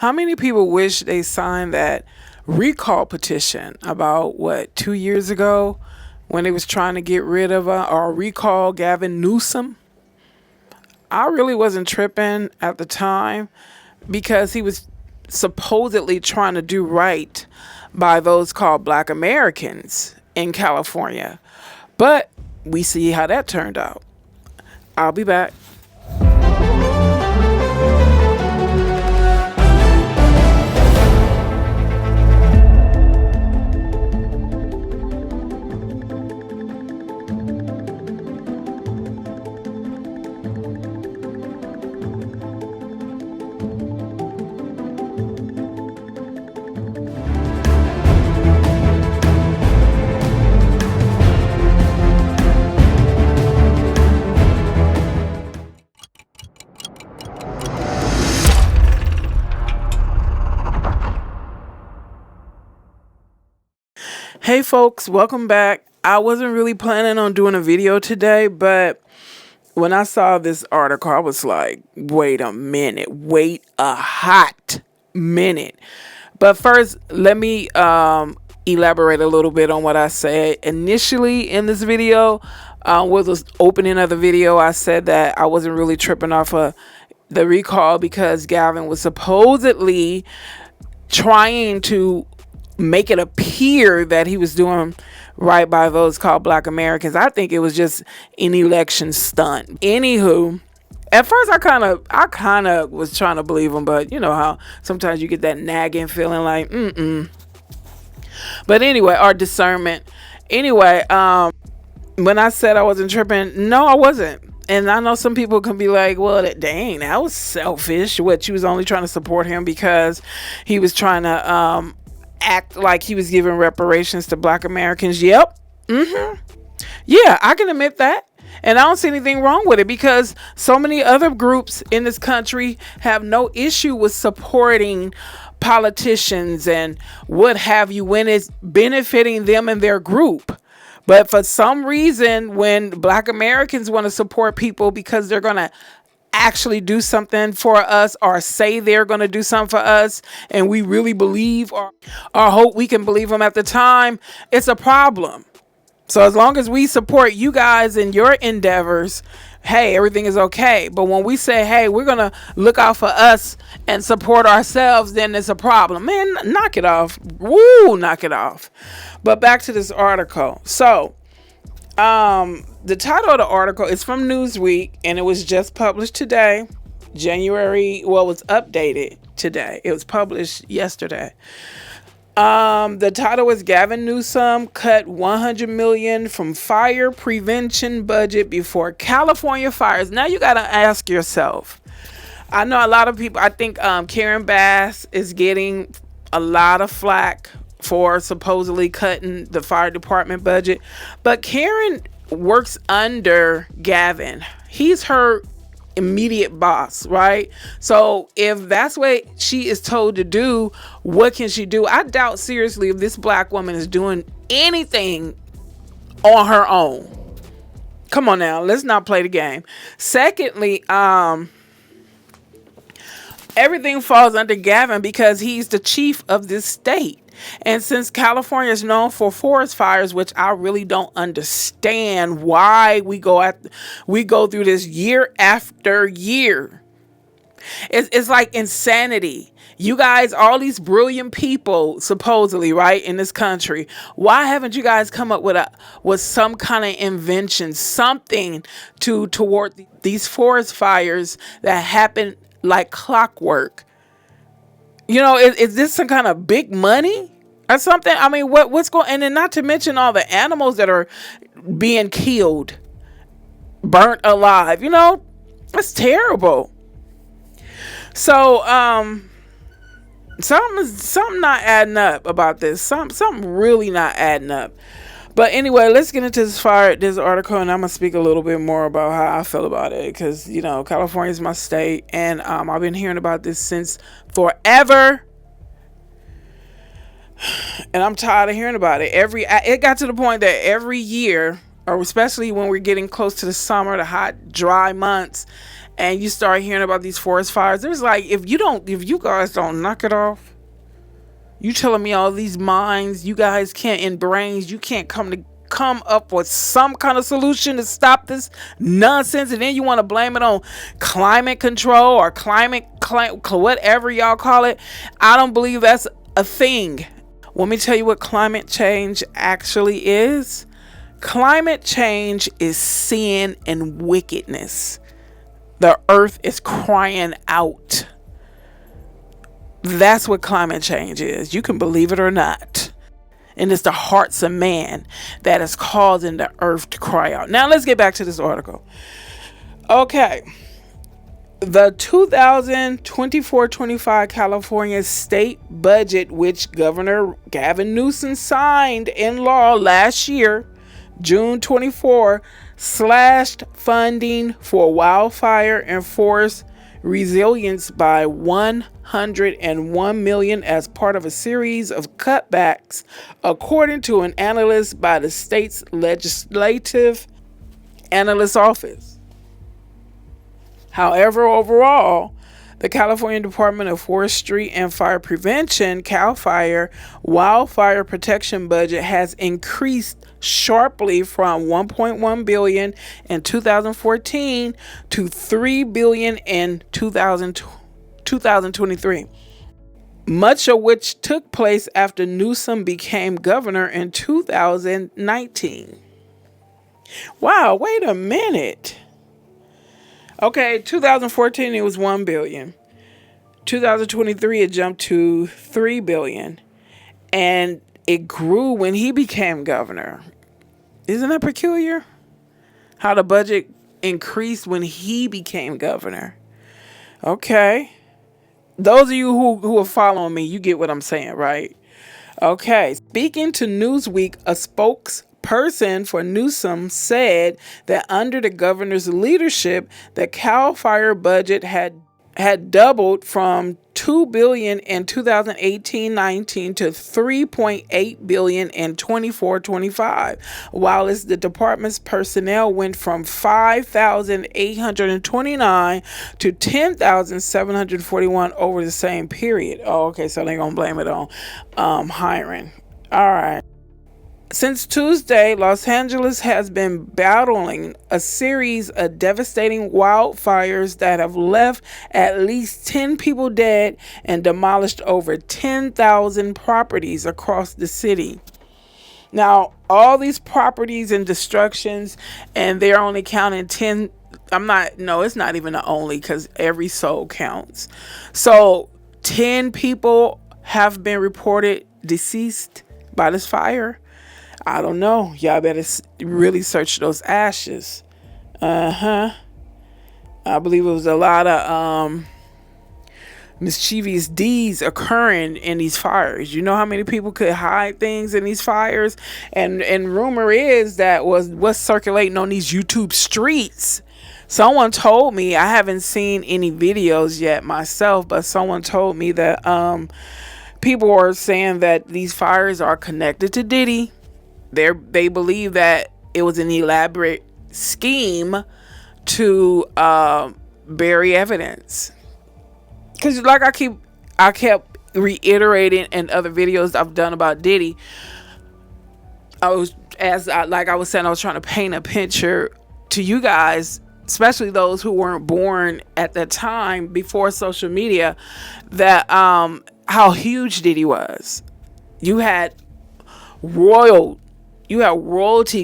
How many people wish they signed that recall petition about 2 years ago when they was trying to get rid of or recall Gavin Newsom? I really wasn't tripping at the time because he was supposedly trying to do right by those called Black Americans in California. But we see how that turned out. I'll be back. Hey folks, welcome back. I wasn't really planning on doing a video today, but when I saw this article, I was like, wait a minute, wait a hot minute. But first, let me elaborate a little bit on what I said initially in this video. With the opening of the video, I said that I wasn't really tripping off of the recall because Gavin was supposedly trying to make it appear that he was doing right by those called Black Americans. I think it was just an election stunt. Anywho, at first I kind of was trying to believe him, but you know how sometimes you get that nagging feeling like But anyway, our discernment. Anyway, when I said I wasn't tripping, no, I wasn't. And I know some people can be like, well, dang, that was selfish. What, you was only trying to support him because he was trying to act like he was giving reparations to Black Americans. Yep. Yeah, I can admit that. And I don't see anything wrong with it because so many other groups in this country have no issue with supporting politicians and what have you when it's benefiting them and their group. But for some reason, when Black Americans want to support people because they're going to actually do something for us or say they're going to do something for us and we really believe or hope we can believe them at the time, it's a problem. So as long as we support you guys in your endeavors, hey, everything is okay. But when we say, hey, we're going to look out for us and support ourselves, then it's a problem. Man, knock it off. Woo, knock it off. But back to this article. So, the title of the article is from Newsweek and it was just published today, it was updated today. It was published yesterday. The title is Gavin Newsom cut $100 million from fire prevention budget before California fires. Now you got to ask yourself, I know a lot of people, I think Karen Bass is getting a lot of flack for supposedly cutting the fire department budget, but Karen works under Gavin. He's her immediate boss, right? So if that's what she is told to do, what can she do? I doubt seriously if this Black woman is doing anything on her own. Come on now, let's not play the game. Secondly, everything falls under Gavin because he's the chief of this state. And since California is known for forest fires, which I really don't understand why we go through this year after year. It's like insanity. You guys, all these brilliant people, supposedly, right, in this country, why haven't you guys come up with some kind of invention, something toward these forest fires that happen like clockwork? You know, is this some kind of big money or something? I mean, what's going on? And then not to mention all the animals that are being killed, burnt alive. You know, that's terrible. So, something not adding up about this. Something really not adding up. But anyway, let's get into this article, and I'm going to speak a little bit more about how I feel about it. Because, you know, California is my state, and I've been hearing about this since forever. And I'm tired of hearing about it. It got to the point that every year, or especially when we're getting close to the summer, the hot, dry months, and you start hearing about these forest fires. There's like, if you guys don't knock it off, you telling me all these minds, you guys can't, in brains, you can't come up with some kind of solution to stop this nonsense, and then you want to blame it on climate control or whatever y'all call it. I don't believe that's a thing. Let me tell you what climate change actually is. Climate change is sin and wickedness. The earth is crying out. That's what climate change is. You can believe it or not. And it's the hearts of man that is causing the earth to cry out. Now let's get back to this article. Okay. The 2024-25 California state budget, which Governor Gavin Newsom signed in law last year, June 24, slashed funding for wildfire and forest resilience by $101 million as part of a series of cutbacks, according to an analyst by the state's legislative analyst office. However, overall, the California Department of Forestry and Fire Prevention, CAL FIRE, wildfire protection budget has increased sharply from $1.1 billion in 2014 to $3 billion in 2023, much of which took place after Newsom became governor in 2019. Wow, wait a minute. Okay, 2014 it was $1 billion. 2023 it jumped to $3 billion, and it grew when he became governor. Isn't that peculiar? How the budget increased when he became governor. Okay. Those of you who are following me, you get what I'm saying, right? Okay. Speaking to Newsweek, a spokesperson for Newsom said that under the governor's leadership, the CAL FIRE budget had doubled from $2 billion in 2018-19 to $3.8 billion in 24-25, while the department's personnel went from 5,829 to 10,741 over the same period. Oh, okay, so they're gonna blame it on hiring. All right. Since Tuesday, Los Angeles has been battling a series of devastating wildfires that have left at least 10 people dead and demolished over 10,000 properties across the city. Now, all these properties and destructions, and they're only counting 10. It's not even the only, because every soul counts. So 10 people have been reported deceased by this fire. I don't know. Y'all better really search those ashes. I believe it was a lot of mischievous deeds occurring in these fires. You know how many people could hide things in these fires? And rumor is that what's circulating on these YouTube streets. Someone told me, I haven't seen any videos yet myself, but someone told me that people are saying that these fires are connected to Diddy. They believe that it was an elaborate scheme to bury evidence. Because like I kept reiterating in other videos I've done about Diddy, I was saying, I was trying to paint a picture to you guys, especially those who weren't born at that time before social media, that how huge Diddy was. You had royalty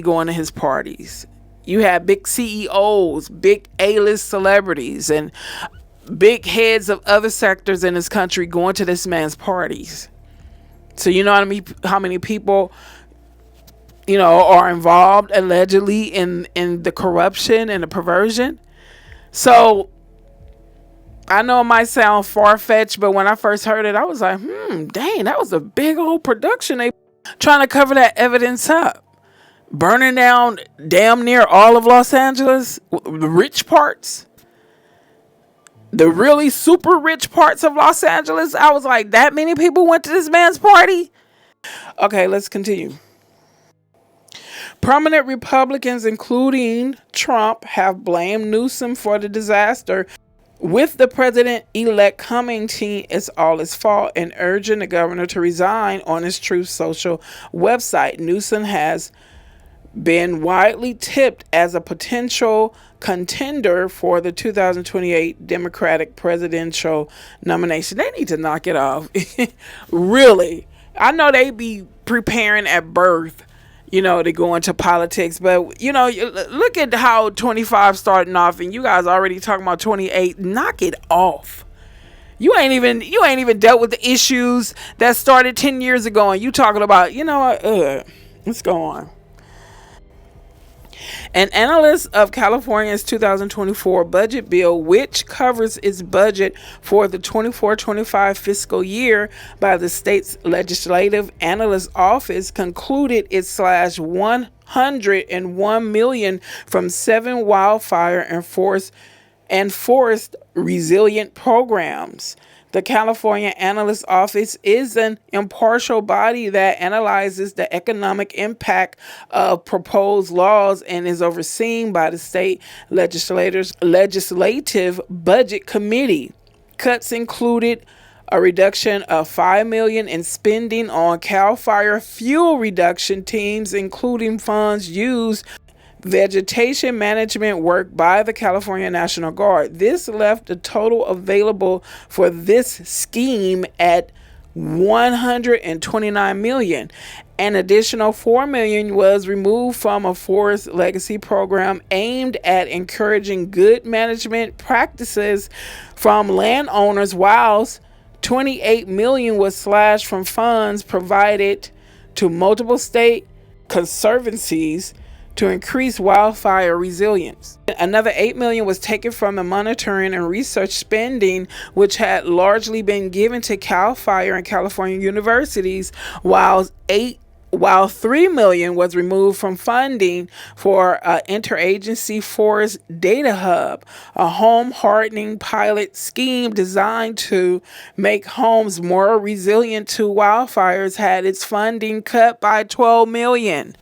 going to his parties. You had big CEOs, big A-list celebrities, and big heads of other sectors in this country going to this man's parties. So you know what I mean? How many people, are involved allegedly in the corruption and the perversion? So I know it might sound far-fetched, but when I first heard it, I was like, dang, that was a big old production. They trying to cover that evidence up. Burning down damn near all of Los Angeles, the rich parts. The really super rich parts of Los Angeles. I was like, that many people went to this man's party? Okay, let's continue. Prominent Republicans, including Trump, have blamed Newsom for the disaster, with the president-elect commenting it's all his fault and urging the governor to resign on his Truth Social website. Newsom has been widely tipped as a potential contender for the 2028 Democratic presidential nomination. They need to knock it off. Really. I know they be preparing at birth, to go into politics, but look at how 25 starting off and you guys already talking about 28. Knock it off. You ain't even dealt with the issues that started 10 years ago and you talking about, let's go on. An analyst of California's 2024 budget bill, which covers its budget for the 24-25 fiscal year by the state's legislative analyst office, concluded it slashed $101 million from 7 wildfire and forest resilient programs. The California Analyst Office is an impartial body that analyzes the economic impact of proposed laws and is overseen by the state legislative budget committee. Cuts included a reduction of $5 million in spending on CAL FIRE fuel reduction teams, including funds used vegetation management work by the California National Guard. This left the total available for this scheme at $129 million. An additional $4 million was removed from a forest legacy program aimed at encouraging good management practices from landowners, whilst $28 million was slashed from funds provided to multiple state conservancies to increase wildfire resilience. Another $8 million was taken from the monitoring and research spending, which had largely been given to CAL FIRE and California universities, while $3 million was removed from funding for Interagency Forest Data Hub, a home hardening pilot scheme designed to make homes more resilient to wildfires, had its funding cut by $12 million.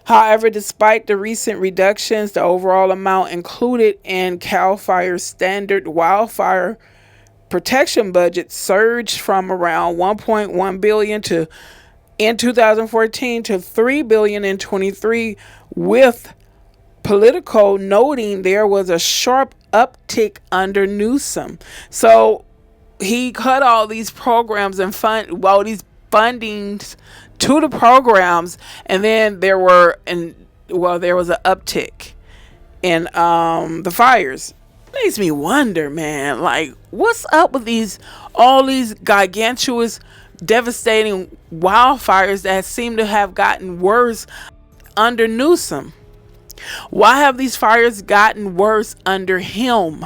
However, despite the recent reductions, the overall amount included in CAL FIRE's standard wildfire protection budget surged from around $1.1 billion in 2014 to $3 billion in 23, with Politico noting there was a sharp uptick under Newsom. So he cut all these programs and these fundings to the programs, and then there was an uptick in the fires. Makes me wonder, man, like, what's up with all these gigantuous, devastating wildfires that seem to have gotten worse under Newsom? Why have these fires gotten worse under him?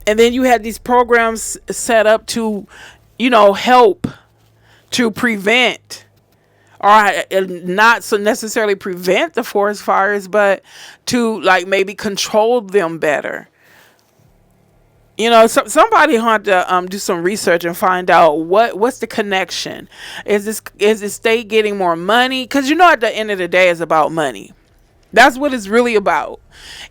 And then you had these programs set up to, help to prevent, or not so necessarily prevent the forest fires, but to maybe control them better. Somebody had to do some research and find out what's the connection. Is the state getting more money? Because at the end of the day, it's about money. That's what it's really about.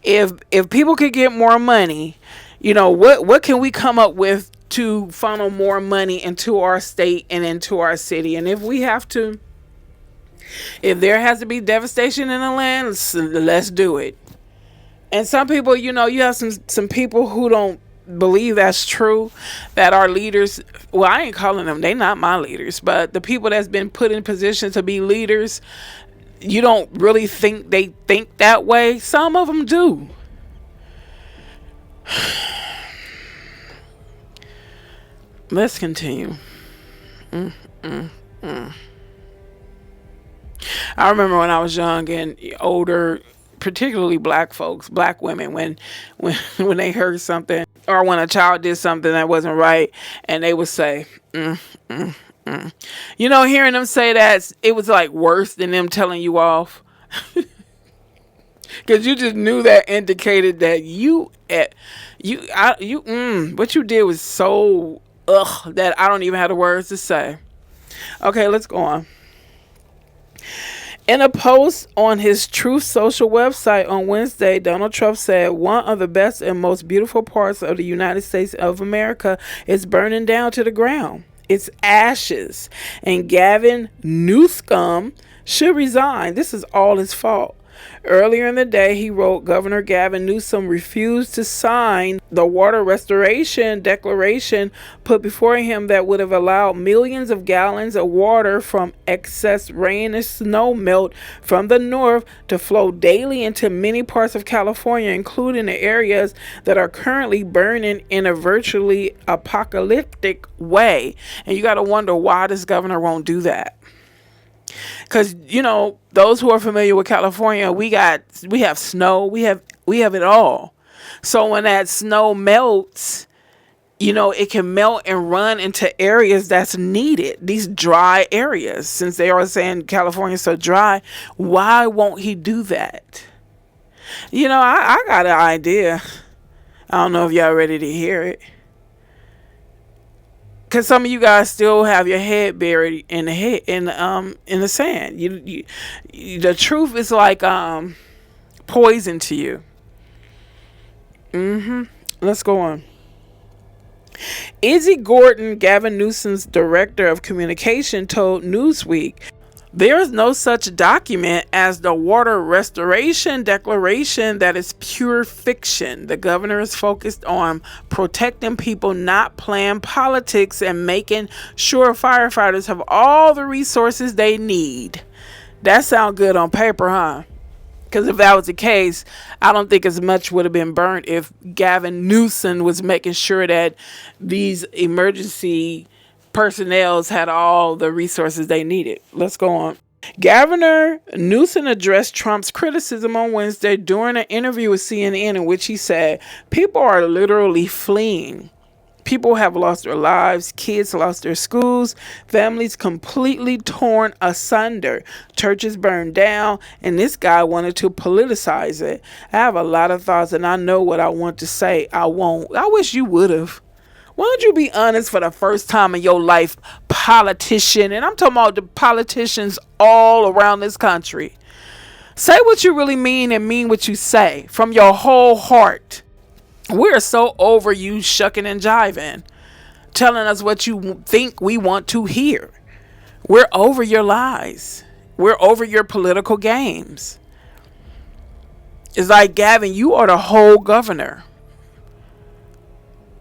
If people could get more money, what can we come up with to funnel more money into our state and into our city? And if there has to be devastation in the land, let's do it. And some people, you have some people who don't believe that's true, that our leaders, well, I ain't calling them, they not my leaders, but the people that's been put in position to be leaders, you don't really think they think that way. Some of them do. Let's continue. I remember when I was young and older, particularly black women, when they heard something, or when a child did something that wasn't right, and they would say, hearing them say that, it was worse than them telling you off. Because you just knew that indicated that what you did was so that I don't even have the words to say. Okay, let's go on. In a post on his Truth Social website on Wednesday, Donald Trump said one of the best and most beautiful parts of the United States of America is burning down to the ground. It's ashes. And Gavin Newsom should resign. This is all his fault. Earlier in the day, he wrote Governor Gavin Newsom refused to sign the water restoration declaration put before him that would have allowed millions of gallons of water from excess rain and snow melt from the north to flow daily into many parts of California, including the areas that are currently burning in a virtually apocalyptic way. And you got to wonder why this governor won't do that. Because, those who are familiar with California, we have snow, we have it all. So when that snow melts, it can melt and run into areas that's needed, these dry areas. Since they are saying California's so dry, why won't he do that? I got an idea. I don't know if y'all ready to hear it. Because some of you guys still have your head buried in the sand. The truth is like poison to you. Let's go on. Izzy Gordon, Gavin Newsom's director of communication, told Newsweek, "There is no such document as the Water Restoration Declaration. That is pure fiction. The governor is focused on protecting people, not playing politics, and making sure firefighters have all the resources they need." That sounds good on paper, huh? Because if that was the case, I don't think as much would have been burnt if Gavin Newsom was making sure that these emergency personnel had all the resources they needed. Let's go on. Governor Newsom addressed Trump's criticism on Wednesday during an interview with CNN in which he said, "People are literally fleeing. People have lost their lives, kids lost their schools, families completely torn asunder, churches burned down, and this guy wanted to politicize it." I have a lot of thoughts and I know what I want to say. I won't. I wish you would have. Why don't you be honest for the first time in your life, politician? And I'm talking about the politicians all around this country. Say what you really mean and mean what you say from your whole heart. We're so over you shucking and jiving, telling us what you think we want to hear. We're over your lies. We're over your political games. It's like, Gavin, you are the whole governor.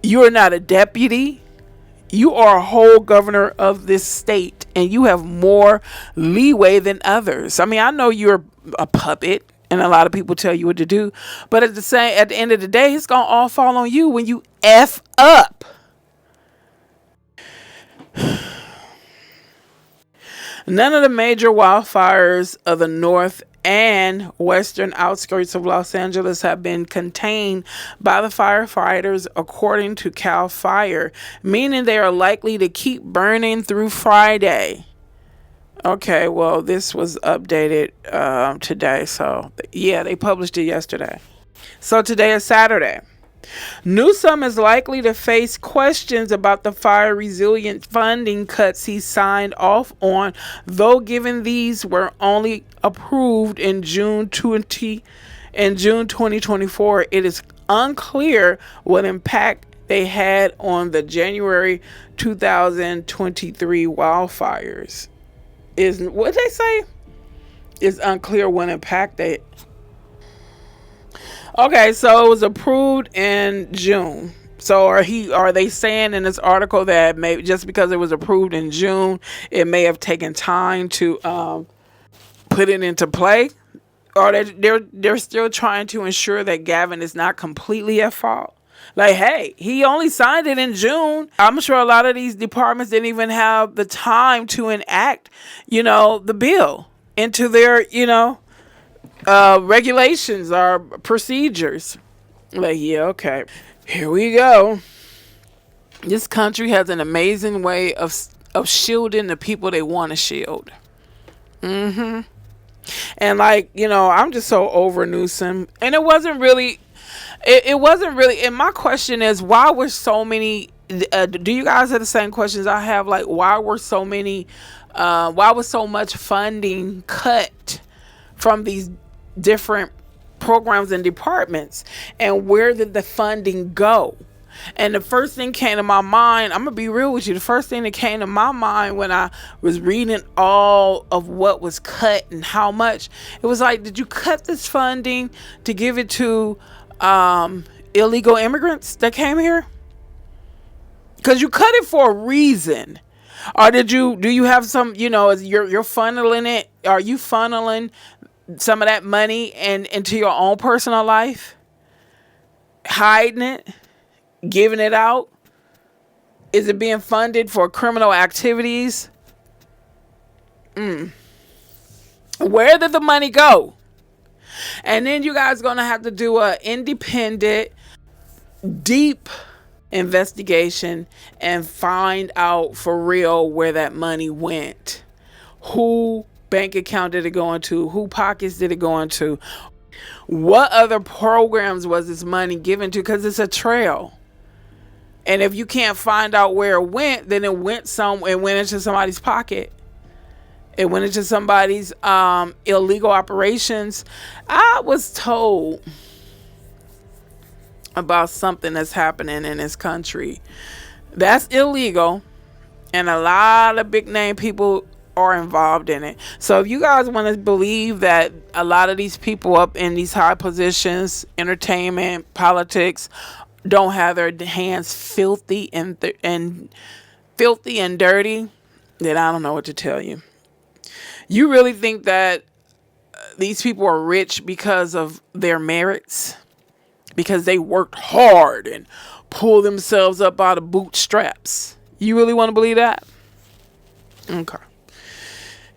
You are not a deputy. You are a whole governor of this state, and you have more leeway than others. I mean, I know you're a puppet, and a lot of people tell you what to do, but at the end of the day, it's gonna all fall on you when you F up. None of the major wildfires of the north and western outskirts of Los Angeles have been contained by the firefighters, according to Cal Fire, meaning they are likely to keep burning through Friday. Okay, well, this was updated today, so yeah, they published it yesterday. So today is Saturday. Newsom is likely to face questions about the fire resilient funding cuts he signed off on, though given these were only approved in June 2024, it is unclear what impact they had on the January 2023 wildfires. Is what they say? It's unclear what impact they. Okay, so it was approved in June. So are they saying in this article that maybe just because it was approved in June, it may have taken time to put it into play? Or they're still trying to ensure that Gavin is not completely at fault? Like, hey, he only signed it in June. I'm sure a lot of these departments didn't even have the time to enact, the bill into their, regulations or procedures. Like, yeah, okay, here we go. This country has an amazing way of shielding the people they want to shield. And I'm just so over Newsom, and it wasn't really. And my question is, why were so many Do you guys have the same questions I have? Like, why was so much funding cut from these different programs and departments, and where did the funding go? And the first thing came to my mind, I'm gonna be real with you, the first thing that came to my mind when I was reading all of what was cut and how much, it was like, did you cut this funding to give it to illegal immigrants that came here? Because you cut it for a reason. Or do you have some, you're funneling it, are you funneling some of that money into your own personal life, hiding it, giving it out? Is it being funded for criminal activities? Where did the money go? And then you guys gonna have to do a independent, deep investigation and find out for real where that money went. Who bank account did it go into? Who pockets did it go into? What other programs was this money given to? Because it's a trail. And if you can't find out where it went, then it went into somebody's pocket. It went into somebody's illegal operations. I was told about something that's happening in this country that's illegal, and a lot of big name people are involved in it. So if you guys want to believe that a lot of these people up in these high positions, entertainment, politics, don't have their hands filthy and dirty, then I don't know what to tell you. You really think that these people are rich because of their merits? Because they worked hard and pulled themselves up out of bootstraps? You really want to believe that? Okay.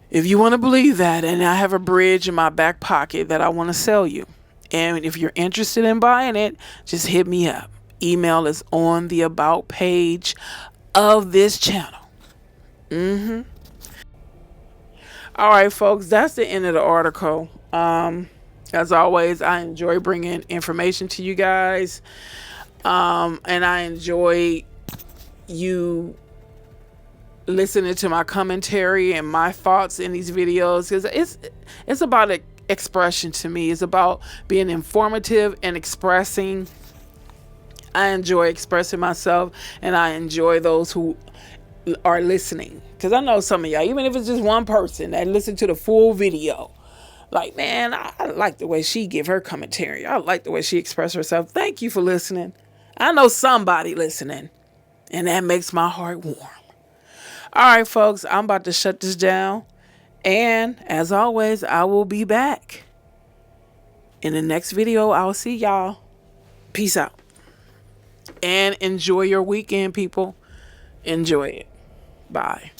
If you want to believe that, and I have a bridge in my back pocket that I want to sell you, and if you're interested in buying it, just hit me up. Email is on the about page of this channel. All right, folks, that's the end of the article. As always, I enjoy bringing information to you guys, and I enjoy you listening to my commentary and my thoughts in these videos, because it's about expression to me. It's about being informative and expressing. I enjoy expressing myself, and I enjoy those who are listening, because I know some of y'all, even if it's just one person that listen to the full video, like, man, I like the way she give her commentary. I like the way she express herself. Thank you for listening. I know somebody listening, and that makes my heart warm. All right, folks, I'm about to shut this down. And as always, I will be back in the next video. I'll see y'all. Peace out. And enjoy your weekend, people. Enjoy it. Bye.